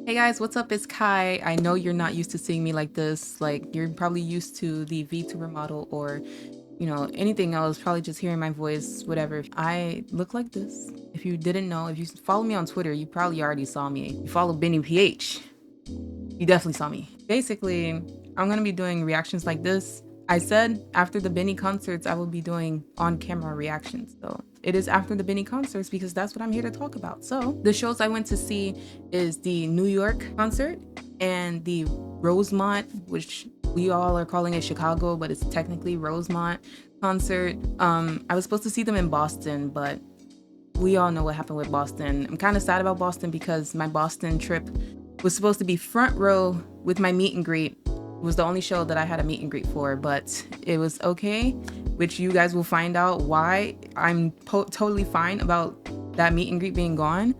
Hey guys, what's up? It's Kai. I know you're not used to seeing me like this. Like, you're probably used to the VTuber model or, anything else, probably just hearing my voice, whatever. I look like this. If you didn't know, if you follow me on Twitter, you probably already saw me. You follow Bini PH, you definitely saw me. Basically, I'm gonna be doing reactions like this. I said after the Bini concerts, I will be doing on-camera reactions. So it is after the Bini concerts because that's what I'm here to talk about. So the shows I went to see is the New York concert and the Rosemont, which we all are calling it Chicago, but it's technically Rosemont concert. I was supposed to see them in Boston, but we all know what happened with Boston. I'm kind of sad about Boston because my Boston trip was supposed to be front row with my meet and greet. It was the only show that I had a meet and greet for, but it was okay, which you guys will find out why I'm totally fine about that meet and greet being gone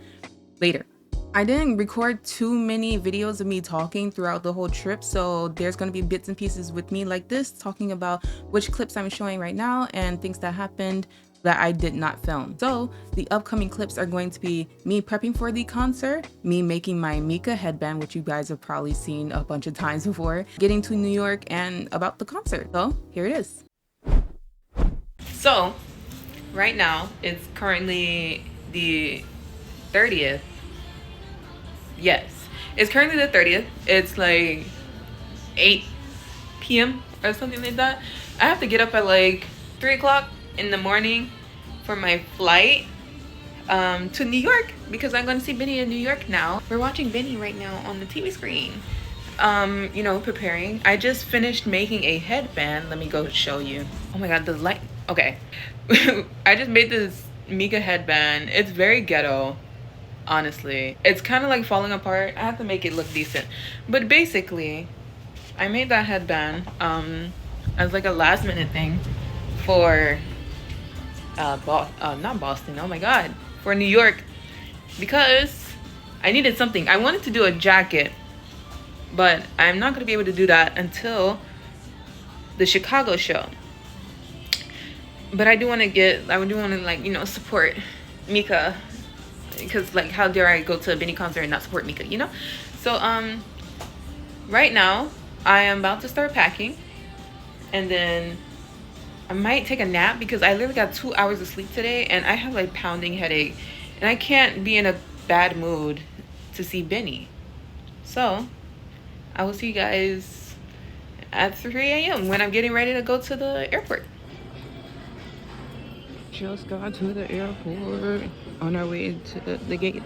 later. I didn't record too many videos of me talking throughout the whole trip, so there's going to be bits and pieces with me like this, talking about which clips I'm showing right now and things that happened that I did not film. So the upcoming clips are going to be me prepping for the concert, me making my Mika headband, which you guys have probably seen a bunch of times before, getting to New York, and about the concert. So here it is. So right now it's currently the 30th. Yes, it's currently the 30th. It's like 8 p.m. or something like that. I have to get up at like 3 o'clock in the morning for my flight to New York because I'm going to see Bini in New York now. We're watching Bini right now on the TV screen. Preparing. I just finished making a headband. Let me go show you. Oh my god, the light. Okay. I just made this Mika headband. It's very ghetto, honestly. It's kind of like falling apart. I have to make it look decent. But basically, I made that headband as like a last minute thing for not Boston, oh my god, for New York, because I needed something. I wanted to do a jacket, but I'm not gonna be able to do that until the Chicago show. But I do want to like, support Mika, because like, how dare I go to a Bini concert and not support Mika, So right now I am about to start packing, and then I might take a nap because I literally got 2 hours of sleep today and I have like pounding headache and I can't be in a bad mood to see Bini. So I will see you guys at 3 a.m. when I'm getting ready to go to the airport. Just got to the airport on our way to the gate.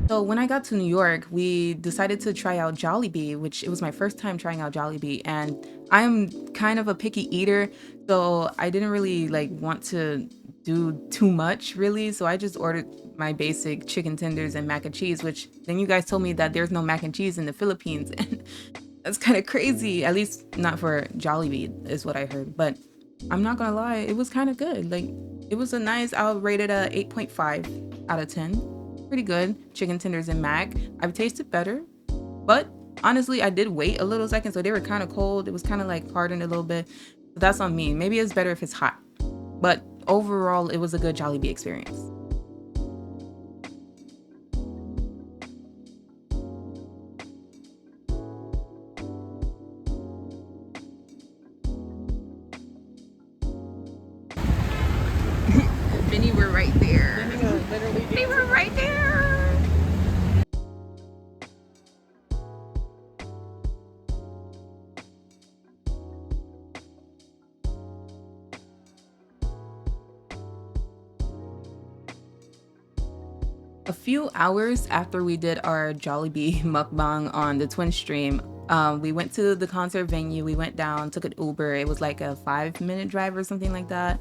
So when I got to New York, we decided to try out Jollibee, which it was my first time trying out Jollibee, and I'm kind of a picky eater, so I didn't really like want to do too much really. So I just ordered my basic chicken tenders and mac and cheese, which then you guys told me that there's no mac and cheese in the Philippines, and that's kind of crazy. At least not for Jollibee is what I heard, but I'm not gonna lie, it was kind of good. Like, it was a nice, I'll rate it a 8.5 out of 10. Pretty good chicken tenders and mac. I've tasted better, but honestly I did wait a little second, so they were kind of cold. It was kind of like hardened a little bit, but that's on me. Maybe it's better if it's hot, but overall it was a good Jollibee experience. Bini were right there. They were right there. A few hours after we did our Jollibee mukbang on the Twin stream, we went to the concert venue. We went down, took an Uber. It was like a 5-minute drive or something like that.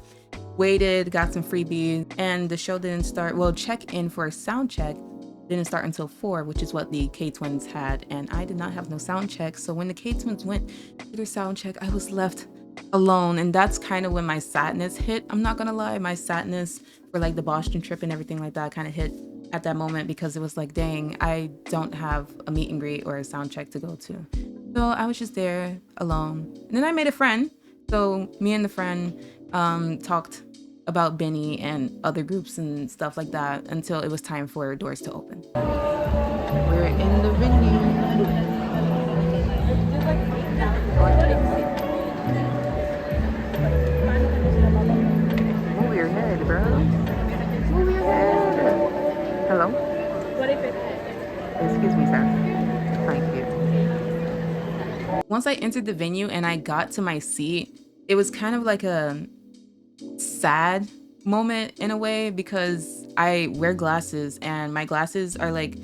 Waited, got some freebies, and the show didn't start. Well, check-in for a sound check didn't start until 4, which is what the K-Twins had, and I did not have no sound check. So when the K-Twins went to their sound check, I was left alone, and that's kind of when my sadness hit. I'm not gonna lie, my sadness for like the Boston trip and everything like that kind of hit at that moment because it was like, dang, I don't have a meet and greet or a sound check to go to. So I was just there alone. And then I made a friend. So me and the friend talked about Bini and other groups and stuff like that until it was time for doors to open. We're in the venue. Move your head, bro. Move your head. Hello? Excuse me, sir. Thank you. Once I entered the venue and I got to my seat, it was kind of like a sad moment in a way because I wear glasses and my glasses are like,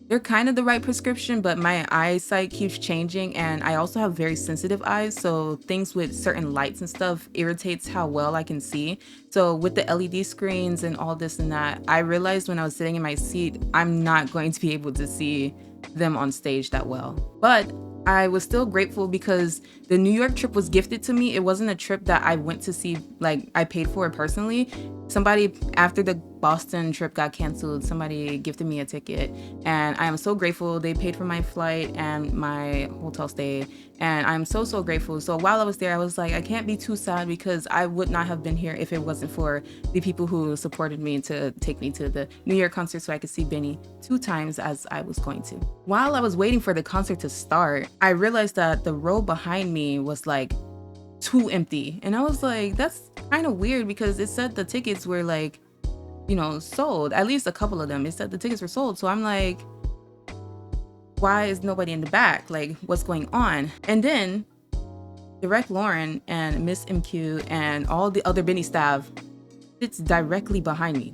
they're kind of the right prescription, but my eyesight keeps changing and I also have very sensitive eyes, so things with certain lights and stuff irritates how well I can see. So with the LED screens and all this and that, I realized when I was sitting in my seat, I'm not going to be able to see them on stage that well. But I was still grateful because the New York trip was gifted to me. It wasn't a trip that I went to see, like I paid for it personally. Somebody, after the Boston trip got canceled, somebody gifted me a ticket and I am so grateful. They paid for my flight and my hotel stay and I'm so grateful. So while I was there, I was like, I can't be too sad because I would not have been here if it wasn't for the people who supported me to take me to the New York concert so I could see Bini 2 times as I was going to. While I was waiting for the concert to start, I realized that the row behind me was like too empty. And I was like, that's kind of weird because it said the tickets were like, you know, sold. At least a couple of them. It said the tickets were sold. So I'm like, why is nobody in the back? Like, what's going on? And then Direct Lauren and Miss MQ and all the other Bini staff sits directly behind me.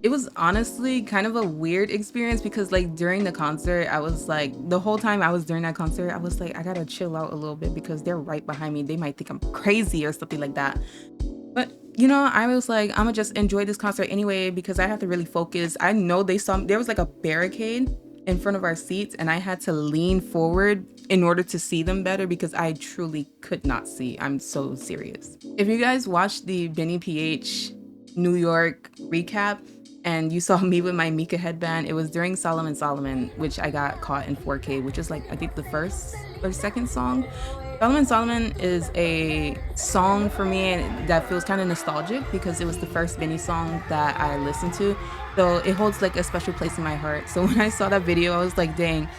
It was honestly kind of a weird experience because like during the concert, I was like, the whole time I was during that concert, I was like, I gotta chill out a little bit because they're right behind me. They might think I'm crazy or something like that. But you know, I was like, I'm gonna just enjoy this concert anyway because I have to really focus. I know they saw me. There was like a barricade in front of our seats and I had to lean forward in order to see them better because I truly could not see. I'm so serious. If you guys watched the Bini PH New York recap, and you saw me with my Mika headband, it was during Solomon, which I got caught in 4K, which is like, I think the first or second song. Solomon is a song for me that feels kind of nostalgic because it was the first Bini song that I listened to. So it holds like a special place in my heart. So when I saw that video, I was like, dang,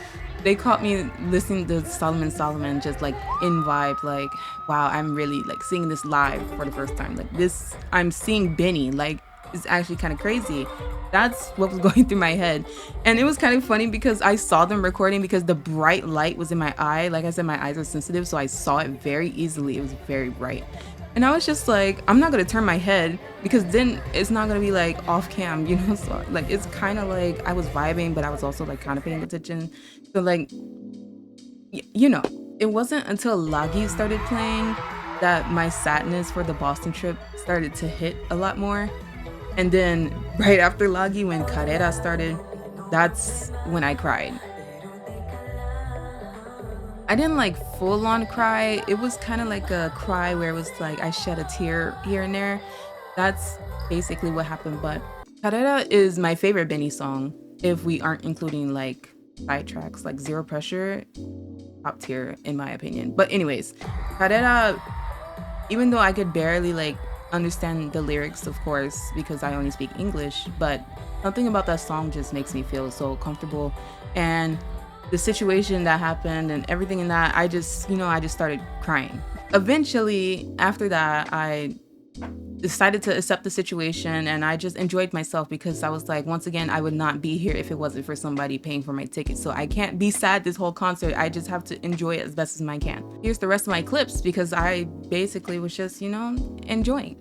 they caught me listening to Solomon just like in vibe, like, wow, I'm really like seeing this live for the first time. Like this, I'm seeing Bini, like, is actually kind of crazy. That's what was going through my head. And it was kind of funny because I saw them recording because the bright light was in my eye. Like I said, my eyes are sensitive, so I saw it very easily. It was very bright. And I was just like, I'm not gonna turn my head because then it's not gonna be like off cam, you know? So like, it's kind of like I was vibing, but I was also like kind of paying attention. So like, you know, it wasn't until Lagi started playing that my sadness for the Boston trip started to hit a lot more. And then right after Lagi, when Carrera started, that's when I cried. I didn't like full on cry. It was kind of like a cry where it was like I shed a tear here and there. That's basically what happened. But Carrera is my favorite Bini song if we aren't including like side tracks, like Zero Pressure, top tier in my opinion. But anyways, Carrera, even though I could barely like understand the lyrics, of course, because I only speak English, but something about that song just makes me feel so comfortable. And the situation that happened and everything in that, I just started crying. Eventually, after that, I decided to accept the situation and I just enjoyed myself because I was like, once again, I would not be here if it wasn't for somebody paying for my ticket. So I can't be sad this whole concert. I just have to enjoy it as best as I can. Here's the rest of my clips because I basically was just, you know, enjoying.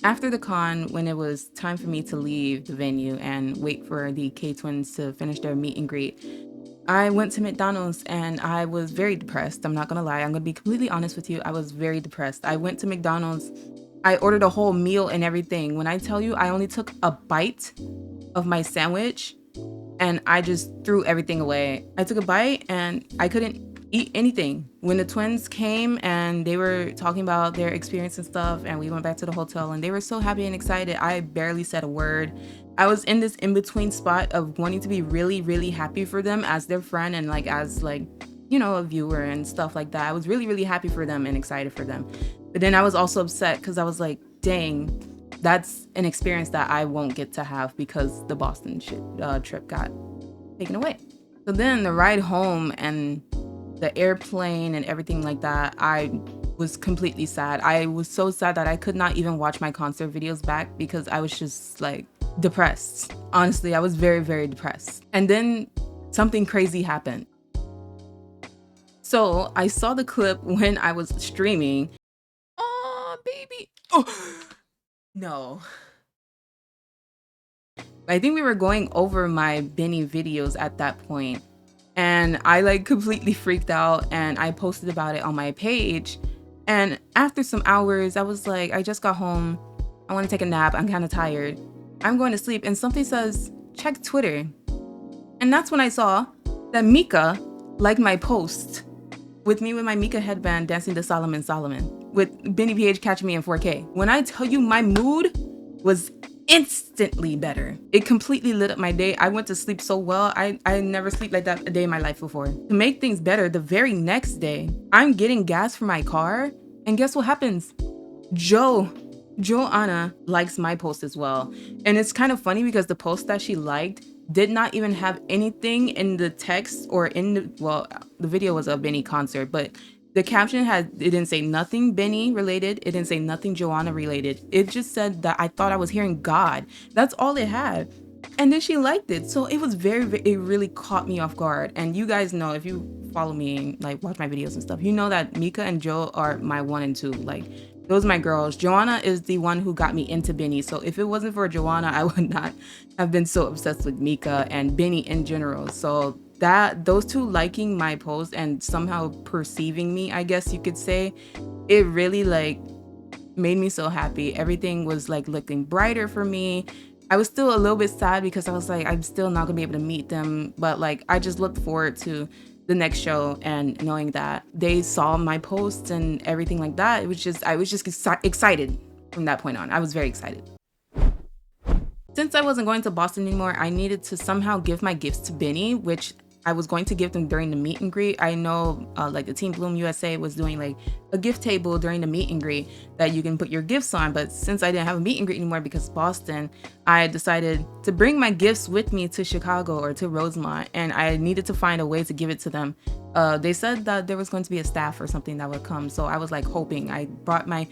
After the con, when it was time for me to leave the venue and wait for the K-twins to finish their meet and greet, I went to McDonald's and I was very depressed. I'm not gonna lie. I'm gonna be completely honest with you. I was very depressed. I went to McDonald's. I ordered a whole meal and everything. When I tell you, I only took a bite of my sandwich and I just threw everything away. I took a bite and I couldn't eat anything. When the twins came and they were talking about their experience and stuff, and we went back to the hotel and they were so happy and excited, I barely said a word. I was in this in-between spot of wanting to be really, really happy for them as their friend and like as like, you know, a viewer and stuff like that. I was really, really happy for them and excited for them. But then I was also upset because I was like, dang, that's an experience that I won't get to have because the Boston trip got taken away. So then the ride home and the airplane and everything like that, I was completely sad. I was so sad that I could not even watch my concert videos back because I was just like depressed. Honestly, I was very, very depressed. And then something crazy happened. So I saw the clip when I was streaming. Oh, baby. Oh, no. I think we were going over my Bini videos at that point, and I like completely freaked out and I posted about it on my page. And after some hours, I was like, I just got home. I want to take a nap. I'm kind of tired. I'm going to sleep. And something says, check Twitter. And that's when I saw that Mika liked my post with me with my Mika headband dancing to Solomon with Bini PH catching me in 4K. When I tell you my mood was instantly better. It completely lit up my day. I went to sleep so well. I never sleep like that a day in my life before. To make things better, the very next day, I'm getting gas for my car. And guess what happens? Joanna likes my post as well. And it's kind of funny because the post that she liked did not even have anything in the text or in the video was a Bini concert, but the caption it didn't say nothing Bini related. It didn't say nothing Joanna related. It just said that I thought I was hearing God. That's all it had. And then she liked it. So it was it really caught me off guard. And you guys know, if you follow me and like watch my videos and stuff, you know that Mika and Jo are my 1 and 2. Like, those are my girls. Joanna is the one who got me into Bini. So if it wasn't for Joanna, I would not have been so obsessed with Mika and Bini in general. So those two liking my post and somehow perceiving me, I guess you could say, it really like made me so happy. Everything was like looking brighter for me. I was still a little bit sad because I was like, I'm still not gonna be able to meet them, but like I just looked forward to the next show and knowing that they saw my posts and everything like that. I was just excited from that point on. I was very excited. Since I wasn't going to Boston anymore, I needed to somehow give my gifts to Bini, which I was going to give them during the meet and greet. I know like the Team Bloom USA was doing like a gift table during the meet and greet that you can put your gifts on. But since I didn't have a meet and greet anymore because Boston, I decided to bring my gifts with me to Chicago or to Rosemont, and I needed to find a way to give it to them. They said that there was going to be a staff or something that would come. So I was like hoping. I brought my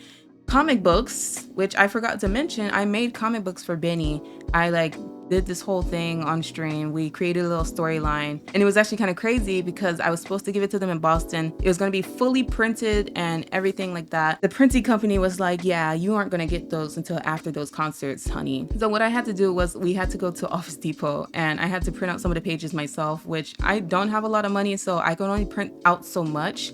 comic books, which I forgot to mention. I made comic books for Bini. I like did this whole thing on stream. We created a little storyline, and it was actually kind of crazy because I was supposed to give it to them in Boston. It was going to be fully printed and everything like that. The printing company was like, yeah, you aren't going to get those until after those concerts, honey. So what I had to do was we had to go to Office Depot and I had to print out some of the pages myself, which I don't have a lot of money, so I can only print out so much.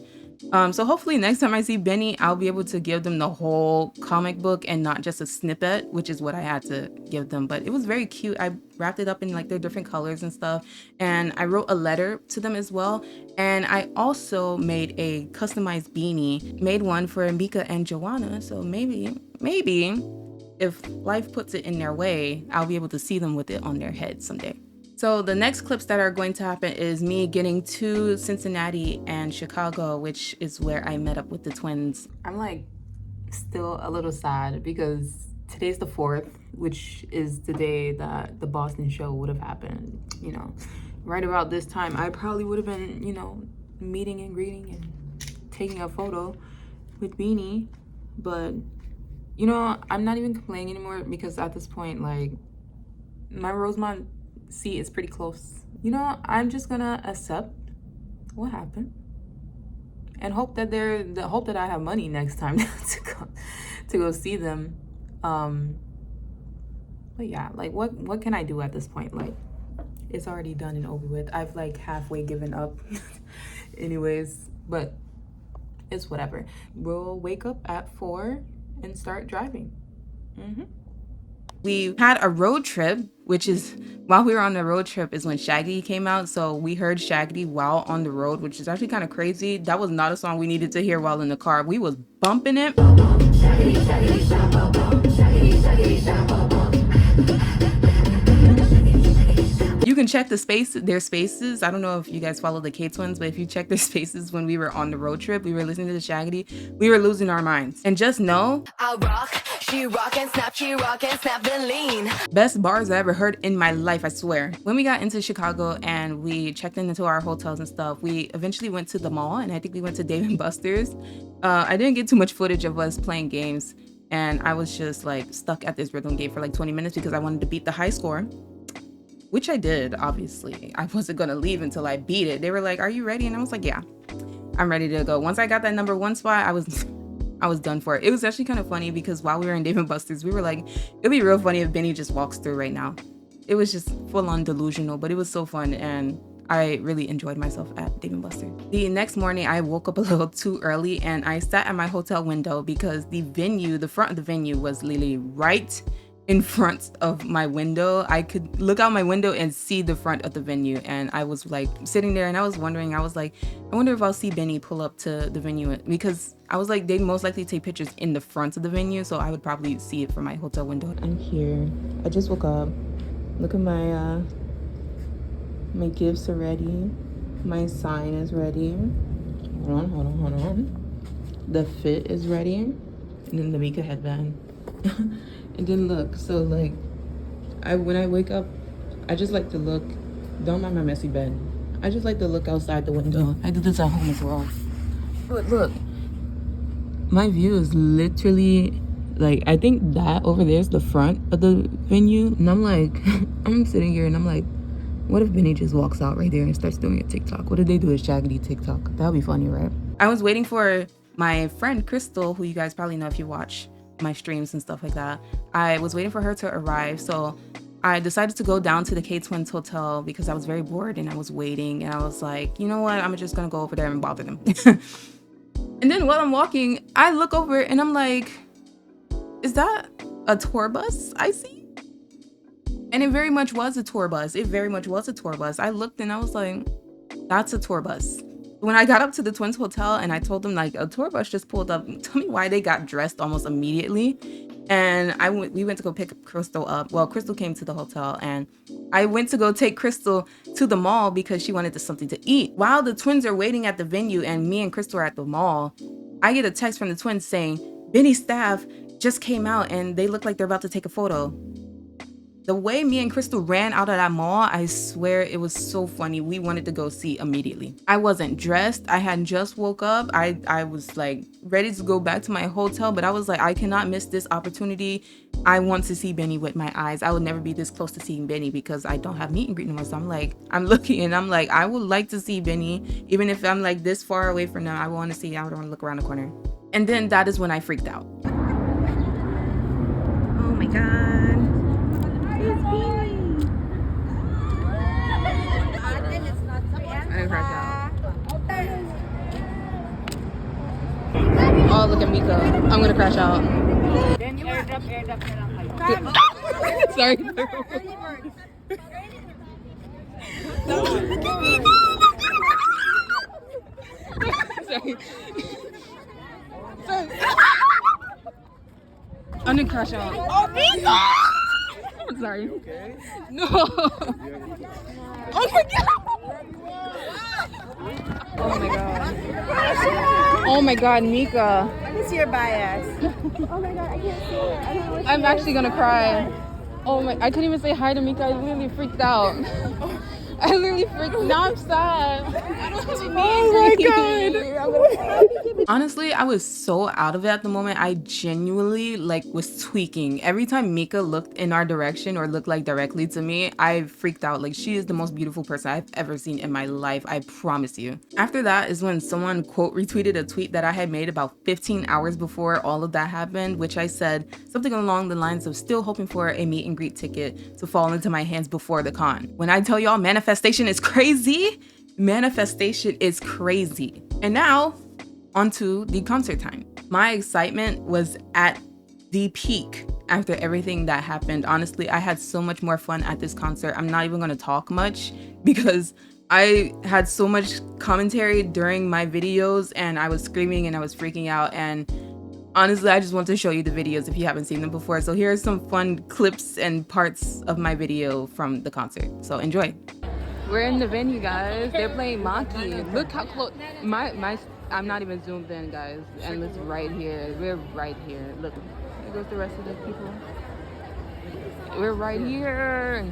So hopefully next time I see Bini, I'll be able to give them the whole comic book and not just a snippet, which is what I had to give them. But it was very cute. I wrapped it up in like their different colors and stuff. And I wrote a letter to them as well. And I also made a customized beanie, made one for Mika and Joanna. So maybe if life puts it in their way, I'll be able to see them with it on their head someday. So the next clips that are going to happen is me getting to Cincinnati and Chicago, which is where I met up with the twins. I'm like still a little sad because today's the 4th, which is the day that the Boston show would have happened. You know, right about this time, I probably would have been, you know, meeting and greeting and taking a photo with Bini. But, you know, I'm not even complaining anymore because at this point, like, my Rosemont seat is pretty close. You know, I'm just gonna accept what happened and hope that I have money next time to go see them. But yeah, like what can I do at this point? Like, it's already done and over with. I've like halfway given up. Anyways, but it's whatever. We'll wake up at 4 and start driving. We had a road trip, which is, while we were on the road trip is when Shaggy came out. So we heard Shaggy while on the road, which is actually kind of crazy. That was not a song we needed to hear while in the car. We was bumping it. You can check their spaces. I don't know if you guys follow the K-Twins, but if you check their spaces when we were on the road trip, we were listening to the Shaggy, we were losing our minds. And just know, I rock, she rock and snap, and lean. Best bars I ever heard in my life, I swear. When we got into Chicago and we checked into our hotels and stuff, we eventually went to the mall, and I think we went to Dave & Buster's. I didn't get too much footage of us playing games, and I was just like stuck at this rhythm game for like 20 minutes because I wanted to beat the high score. Which I did, obviously. I wasn't gonna leave until I beat it. They were like, "Are you ready?" And I was like, "Yeah, I'm ready to go." Once I got that #1 spot, I was done for it. It was actually kind of funny because while we were in Dave & Buster's, we were like, it'd be real funny if Bini just walks through right now. It was just full on delusional, but it was so fun, and I really enjoyed myself at Dave & Buster's. The next morning, I woke up a little too early and I sat at my hotel window because the front of the venue was literally right in front of my window. I could look out my window and see the front of the venue, and I was like sitting there and I was wondering, I was like, I wonder if I'll see Bini pull up to the venue, because I was like, they'd most likely take pictures in the front of the venue, so I would probably see it from my hotel window. I'm here. I just woke up. Look at my my gifts are ready. My sign is ready. Hold on. The fit is ready. And then the Mika headband. And then look, so like, when I wake up, I just like to look, don't mind my messy bed. I just like to look outside the window. I do this at home as well. But look, my view is literally, like, I think that over there is the front of the venue. And I'm like, I'm sitting here and I'm like, what if Bini just walks out right there and starts doing a TikTok? What did they do a Shaggy TikTok? That would be funny, right? I was waiting for my friend Crystal, who you guys probably know if you watch my streams and stuff like that. I was waiting for her to arrive, so I decided to go down to the K-Twins hotel because I was very bored and I was waiting, and I was like, you know what, I'm just gonna go over there and bother them. And then while I'm walking, I look over and I'm like, is that a tour bus I see? And it very much was a tour bus. I looked and I was like, that's a tour bus. When I got up to the Twins hotel and I told them, like, a tour bus just pulled up, tell me why they got dressed almost immediately. And we went to go pick Crystal up. Well, Crystal came to the hotel and I went to go take Crystal to the mall because she wanted something to eat. While the Twins are waiting at the venue and me and Crystal are at the mall, I get a text from the Twins saying, Bini's staff just came out and they look like they're about to take a photo. The way me and Crystal ran out of that mall, I swear it was so funny. We wanted to go see immediately. I wasn't dressed. I had just woke up. I was like ready to go back to my hotel, but I was like, I cannot miss this opportunity. I want to see Bini with my eyes. I would never be this close to seeing Bini because I don't have meet and greet anymore. So I'm looking and I'm like, I would like to see Bini. Even if I'm like this far away from them, I want to see, I don't want to look around the corner. And then that is when I freaked out. Oh my God. Oh, look at Mika. I'm gonna crash out. Sorry. Sorry. I'm gonna crash out. Oh, Mika! I'm sorry. Okay. No. Oh my God. Oh my God. Oh my God, Mika. What's your bias? Oh my God, I can't see it. I don't know. I'm actually gonna cry. Oh my, I couldn't even say hi to Mika. I literally freaked out. Now I'm sad. Oh my God. Honestly, I was so out of it at the moment. I genuinely like was tweaking. Every time Mika looked in our direction or looked like directly to me, I freaked out. Like, she is the most beautiful person I've ever seen in my life, I promise you. After that is when someone quote retweeted a tweet that I had made about 15 hours before all of that happened, which I said something along the lines of still hoping for a meet and greet ticket to fall into my hands before the con. When I tell y'all manifestation is crazy, manifestation is crazy. And now onto the concert time. My excitement was at the peak after everything that happened. Honestly, I had so much more fun at this concert. I'm not even gonna talk much because I had so much commentary during my videos and I was screaming and I was freaking out, and honestly, I just want to show you the videos if you haven't seen them before. So here are some fun clips and parts of my video from the concert. So enjoy. We're in the venue, guys. They're playing Maki. Look how close. I'm not even zoomed in, guys. And it's right here. We're right here. Look, there goes the rest of the people. We're right here.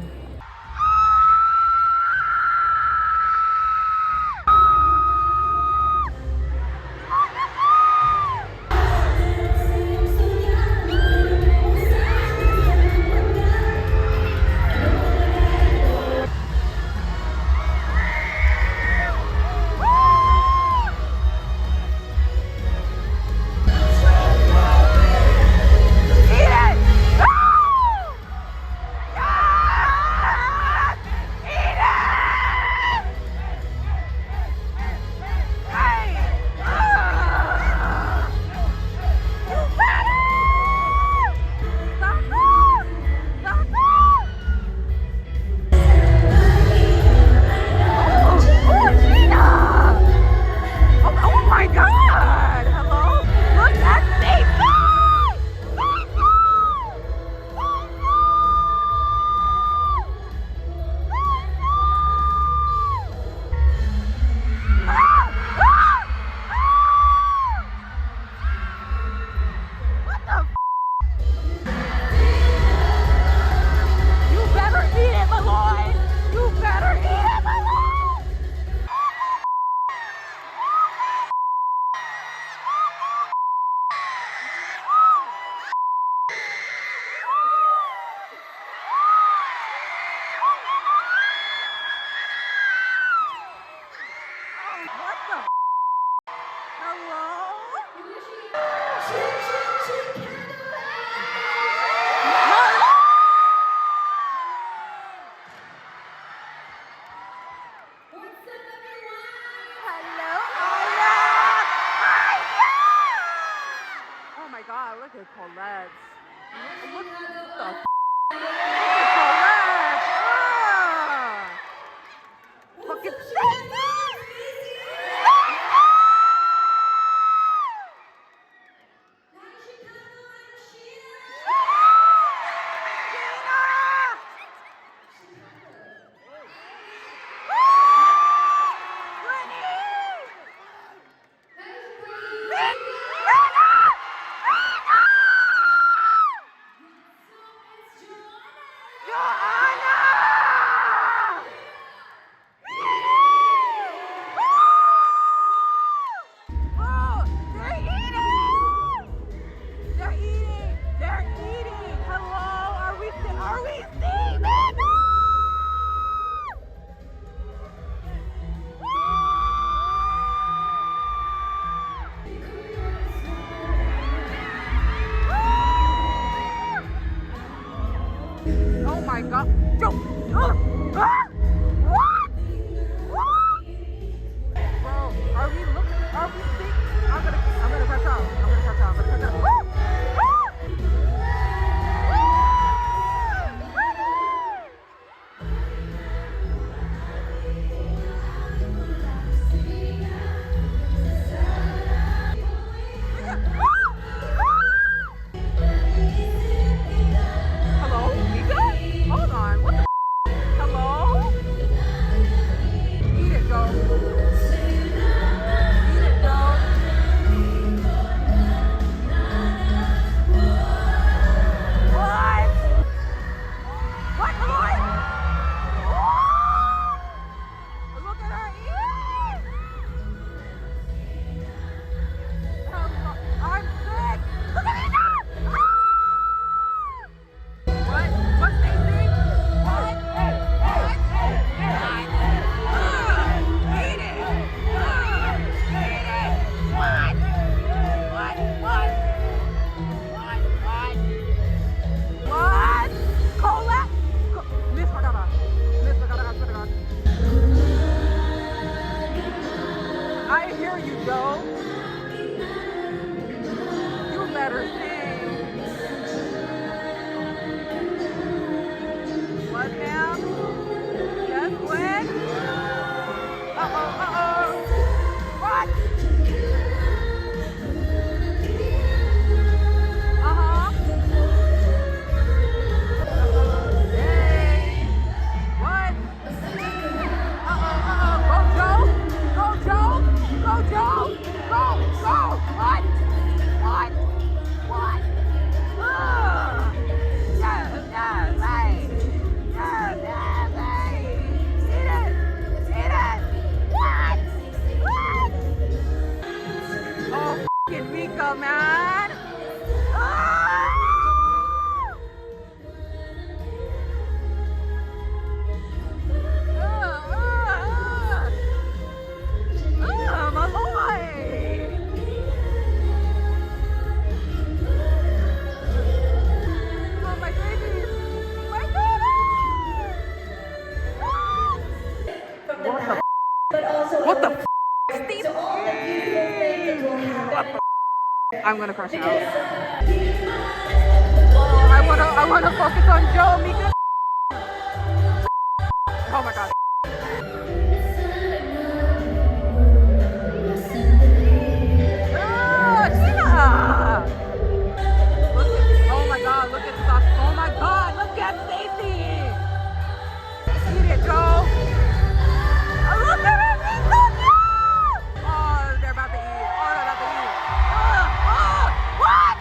hear you, Joe. You better sing. What now? Yes, Gwen? Uh-oh, uh-oh. What? Uh-huh. Hey. What? Uh-oh, uh-oh. Go, Joe. Go, Joe. Go, Joe. Go, go. What? What? What? Ugh. Yes, yes, hey. Yes, yes, hey. Eat it. Eat it. What? What? Oh, f***ing Mika, man. Ah! My lord! Oh, my baby! My baby! What the? What the? Steve? What the? I'm gonna crush out. Oh, I wanna focus on Joe, Mika. Oh my god. Sheila! Look at, oh my god, look at stuff. Oh my god, look at Stacy! Eat it, Joe! Look at it, Mika! Oh, they're about to eat. Oh, they're about to eat. What?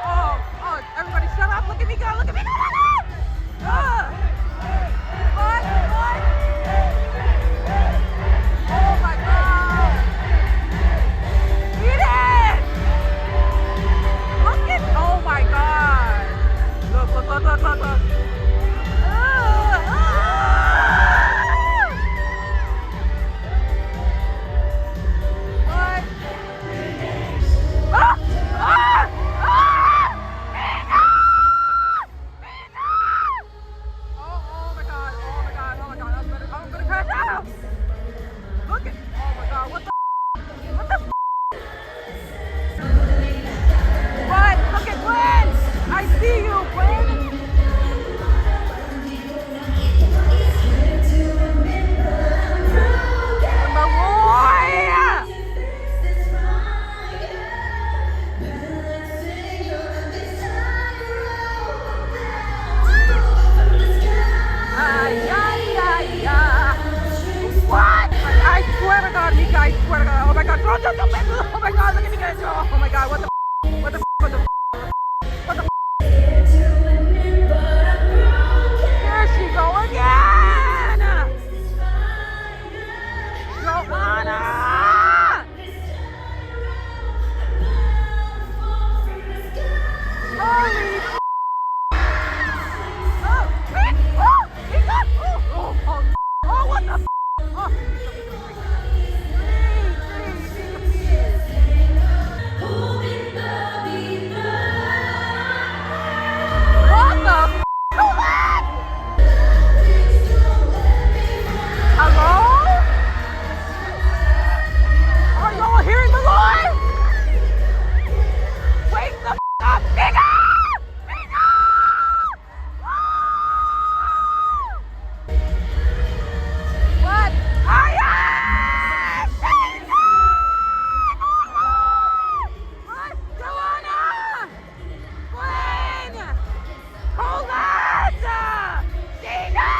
Oh, oh, everybody shut up. Look at me go. Look at me go. What? What? Oh my god. Eat it. Look at, oh my god. Look, look, look, look, look, look. What? Ah! Ah! Ah! Oh my god, oh my god, oh my god, I'm gonna crash out! Look at, oh my god, what the what? Look at Gwen! I see you, Gwen! My boy! What? I swear to God, Mika, I swear to God. Oh my God, don't, oh my God, look at me get it. Oh my God, what the what the what the what the Here she go again! Joanna! Holy oh, he got, oh, what the oh, what the hello? Are y'all hearing the noise? Wake the up, nigga! What? I am! What? Joanna! Gwen! Colette! Gina!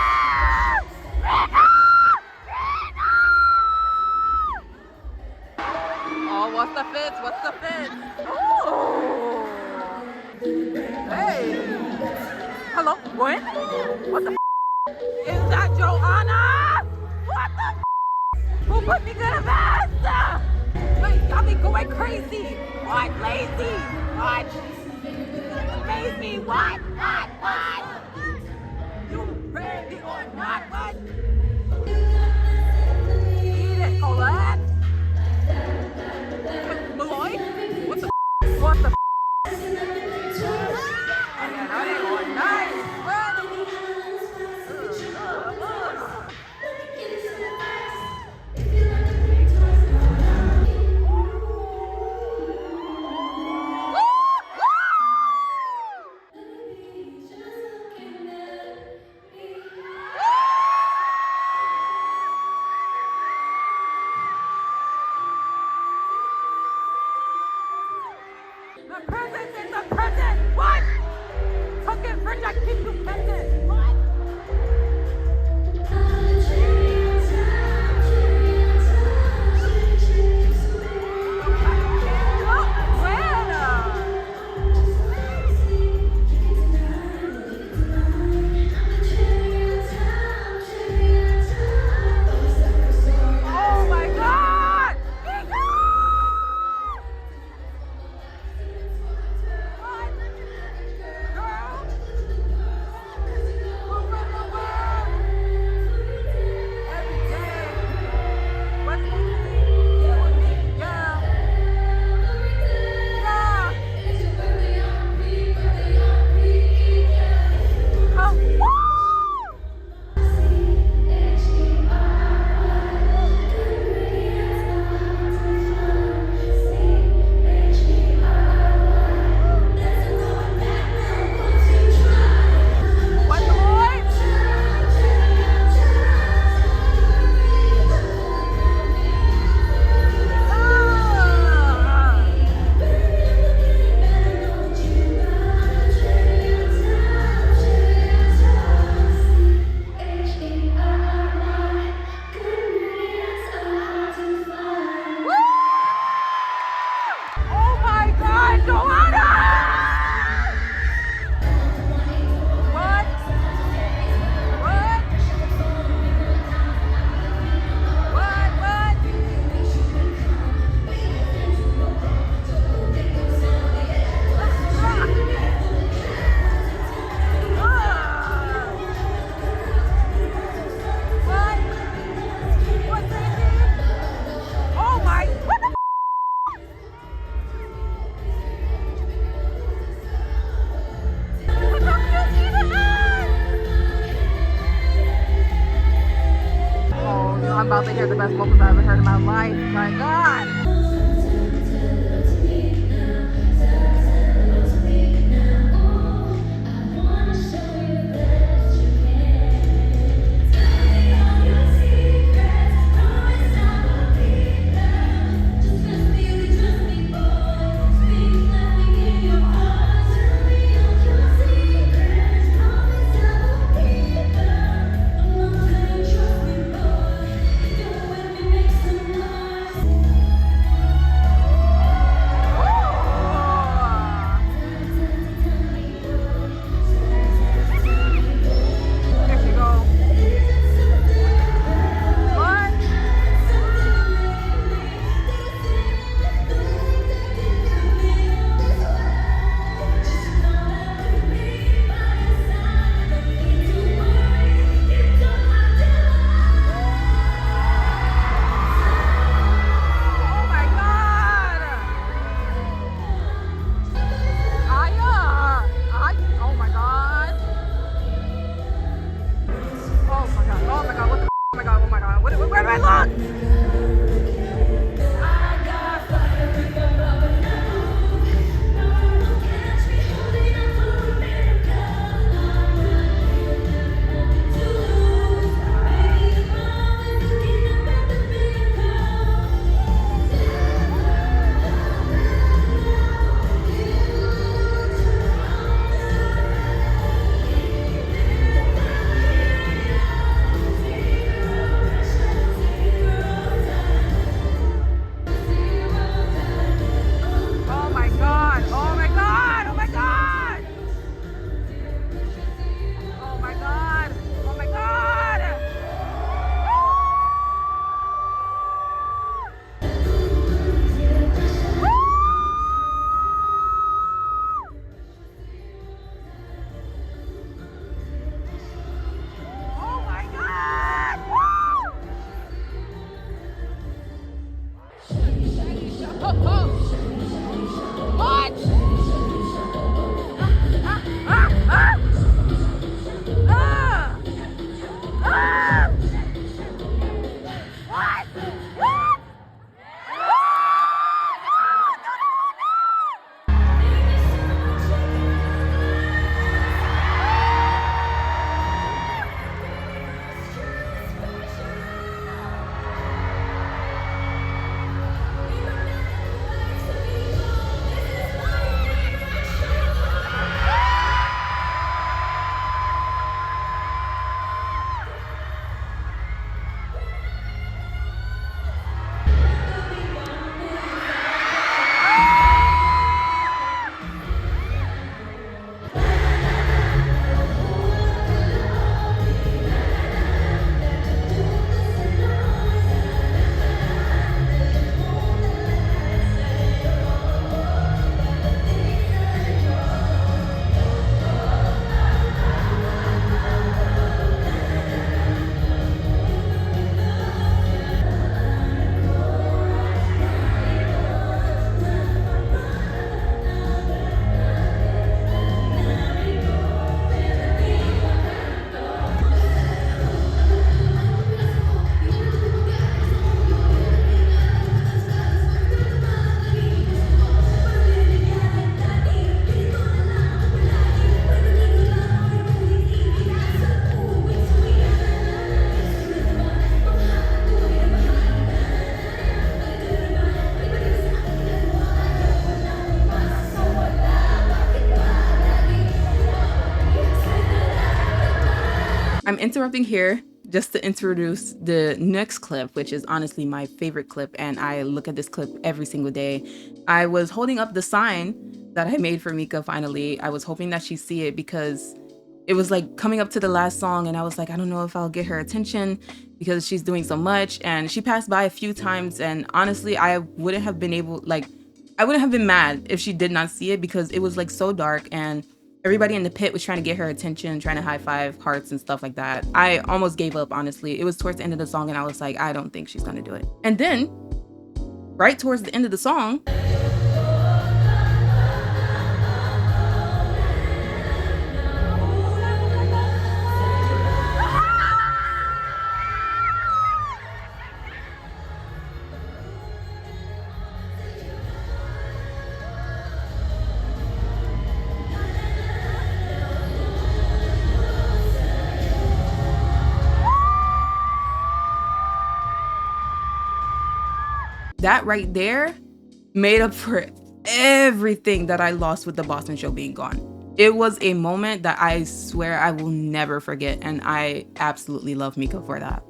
Rita! Oh, what's the fits? What's the fits? Oh! Hey! Hello, Gwen? What the is that Joanna? What the who put me to the vest? Wait, got me going crazy. What, lazy? What? Lazy? What? What? You ready or not? What? Eat it, Colette. Malloy? What the? What the? Nice. present in the present. What? Fucking fridge, I keep you present. What? Oh my God! What? Girl? Every day. What's easy? You and me? Yeah. Yeah. Oh, woo! What the boy? Oh my God, Joanna! What? What? What? What? What, Tracy? Oh my, what the Oh, I'm about to hear the best vocals I've ever heard in my life. My God. There she go. What? Oh my God. Aya. Oh my God. Oh my God. Oh my God. What the Oh my God. Oh my God. Where do I look? Oh my God. Oh my God. Oh my God. Oh my God. Oh my God. Oh my God. What? Ah! Ah! What? What? I'm interrupting here just to introduce the next clip, which is honestly my favorite clip, and I look at this clip every single day. I was holding up the sign that I made for Mika finally. I was hoping that she'd see it because it was like coming up to the last song, and I was like, I don't know if I'll get her attention because she's doing so much. And she passed by a few times, and honestly, I wouldn't have been mad if she did not see it because it was like so dark and everybody in the pit was trying to get her attention, trying to high five hearts and stuff like that. I almost gave up, honestly. It was towards the end of the song and I was like, I don't think she's gonna do it. And then, right towards the end of the song, that right there made up for everything that I lost with the Boston show being gone. It was a moment that I swear I will never forget, and I absolutely love Mika for that.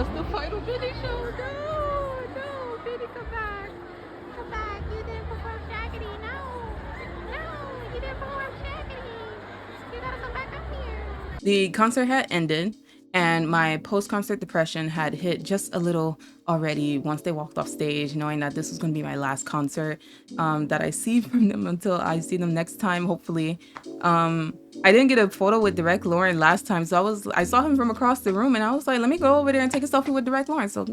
That's the final Bini show. No, no, Bini, come back. Come back. You didn't perform Shaggity. No. No, you didn't perform Shaggity. You gotta come back up here. The concert had ended, and my post-concert depression had hit just a little already once they walked off stage, knowing that this was going to be my last concert that I see from them until I see them next time, hopefully. I didn't get a photo with Direct Lauren last time, so I saw him from across the room, and I was like, let me go over there and take a selfie with Direct Lauren. So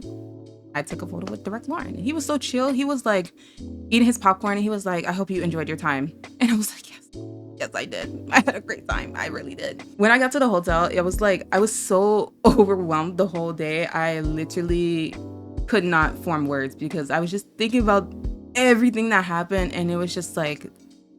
I took a photo with Direct Lauren. He was so chill. He was like eating his popcorn, and he was like, I hope you enjoyed your time. And I was like, yes. Yes, I did. I had a great time. I really did. When I got to the hotel, it was like I was so overwhelmed the whole day. I literally could not form words because I was just thinking about everything that happened, and it was just like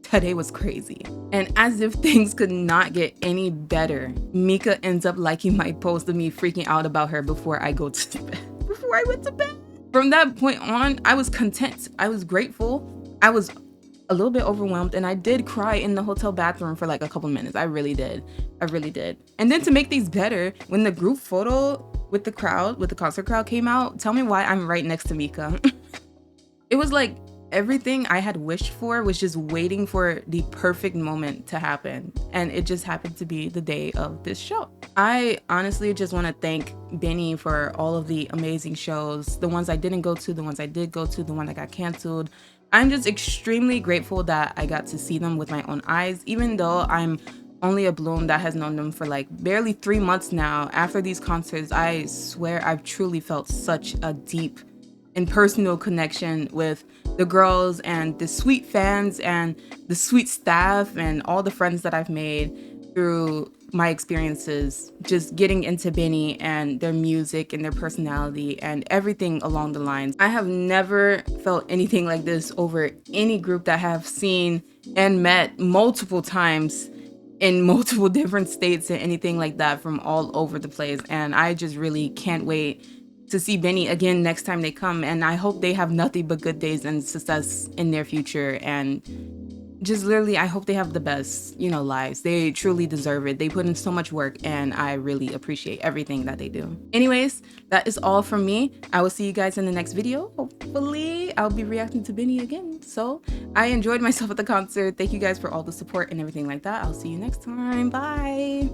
today was crazy. And as if things could not get any better, Mika ends up liking my post of me freaking out about her before I go to bed. Before I went to bed. From that point on, I was content. I was grateful. I was a little bit overwhelmed, and I did cry in the hotel bathroom for like a couple minutes. I really did. I really did. And then to make things better, when the group photo with the crowd, with the concert crowd came out, tell me why I'm right next to Mika. It was like everything I had wished for was just waiting for the perfect moment to happen. And it just happened to be the day of this show. I honestly just want to thank Bini for all of the amazing shows, the ones I didn't go to, the ones I did go to, the one that got canceled. I'm just extremely grateful that I got to see them with my own eyes, even though I'm only a Bloom that has known them for like barely 3 months now. After these concerts, I swear I've truly felt such a deep and personal connection with the girls and the sweet fans and the sweet staff and all the friends that I've made through my experiences just getting into Bini and their music and their personality and everything along the lines. I have never felt anything like this over any group that I have seen and met multiple times in multiple different states and anything like that from all over the place. And I just really can't wait to see Bini again next time they come. And I hope they have nothing but good days and success in their future. And just literally, I hope they have the best, lives. They truly deserve it. They put in so much work, and I really appreciate everything that they do. Anyways, that is all from me. I will see you guys in the next video. Hopefully, I'll be reacting to Bini again. So I enjoyed myself at the concert. Thank you guys for all the support and everything like that. I'll see you next time. Bye.